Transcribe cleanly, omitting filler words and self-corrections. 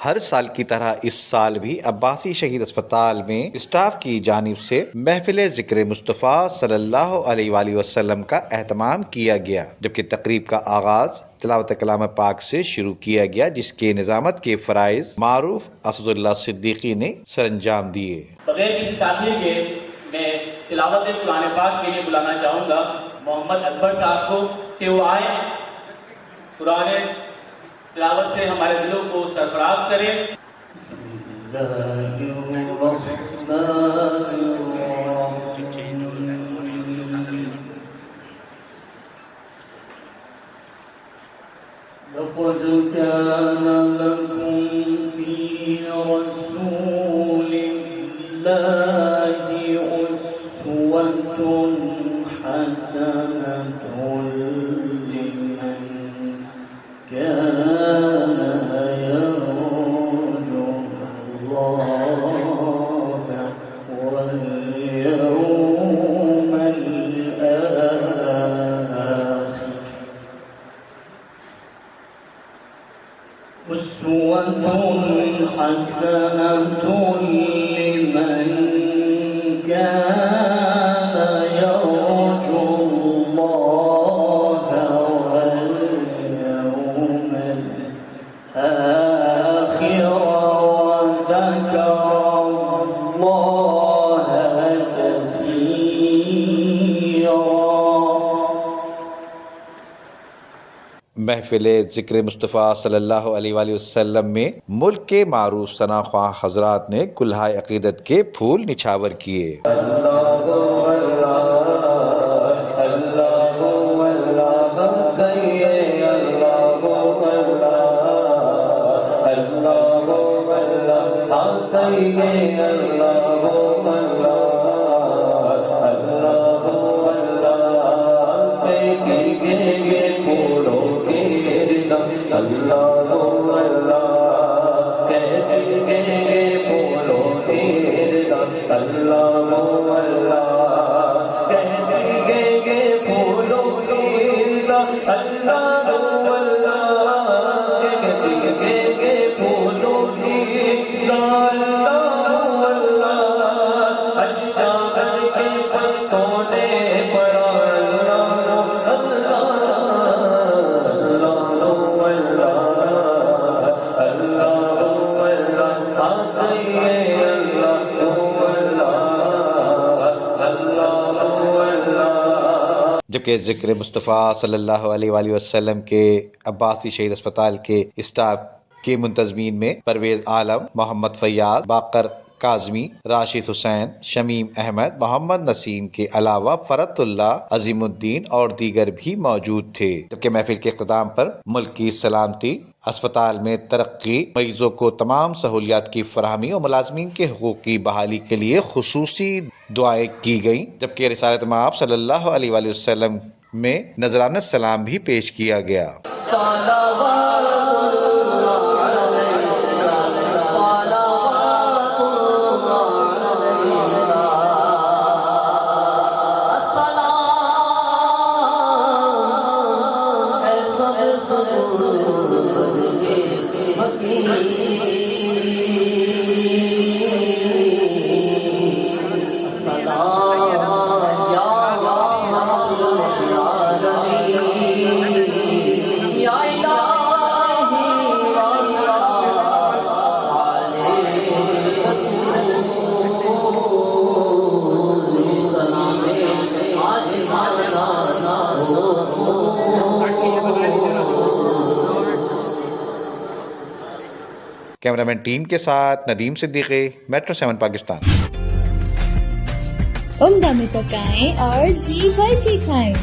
ہر سال کی طرح اس سال بھی عباسی شہید اسپتال میں اسٹاف کی جانب سے محفل ذکر مصطفیٰ صلی اللہ علیہ وآلہ وسلم کا اہتمام کیا گیا، جبکہ تقریب کا آغاز تلاوت کلام پاک سے شروع کیا گیا، جس کے نظامت کے فرائض معروف اسد اللہ صدیقی نے سر انجام دیے۔ بغیر کسی تاخیر کے میں تلاوت قرآن پاک کے لیے بلانا چاہوں گا محمد اکبر صاحب کو کہ وہ آئیں، قرآن تلاوت سے ہمارے دلوں کو سرفراز کریں۔ بسم اللہ الرحمن الرحیم۔ لقد كان لكم في رسول الله أسوة حسنة لمن كان يرجو الله واليوم الآخر، أسوة حسنة لمن كان يرجو الله واليوم الآخر وذكر الله كثيرا۔ محفل ذکر مصطفیٰ صلی اللہ علیہ وآلہ وسلم میں ملک کے معروف ثنا خواہ حضرات نے کلہائے عقیدت کے پھول نچھاور کیے۔ جبکہ ذکر مصطفیٰ صلی اللہ علیہ وآلہ وسلم کے عباسی شہید اسپتال کے اسٹاف کے منتظمین میں پرویز عالم، محمد فیاض، باقر کاظمی، راشد حسین، شمیم احمد، محمد نسیم کے علاوہ فرت اللہ، عظیم الدین اور دیگر بھی موجود تھے۔ جبکہ محفل کے اختتام پر ملک کی سلامتی، اسپتال میں ترقی، مریضوں کو تمام سہولیات کی فراہمی اور ملازمین کے حقوق کی بحالی کے لیے خصوصی دعائیں کی گئیں، جبکہ رسالت مآب صلی اللہ علیہ وآلہ وسلم میں نذرانہ سلام بھی پیش کیا گیا۔ کیمرامین ٹیم کے ساتھ ندیم صدیقی، میٹرو 7 پاکستان۔ عمدہ میں پکائیں اور زی ورزی کھائیں۔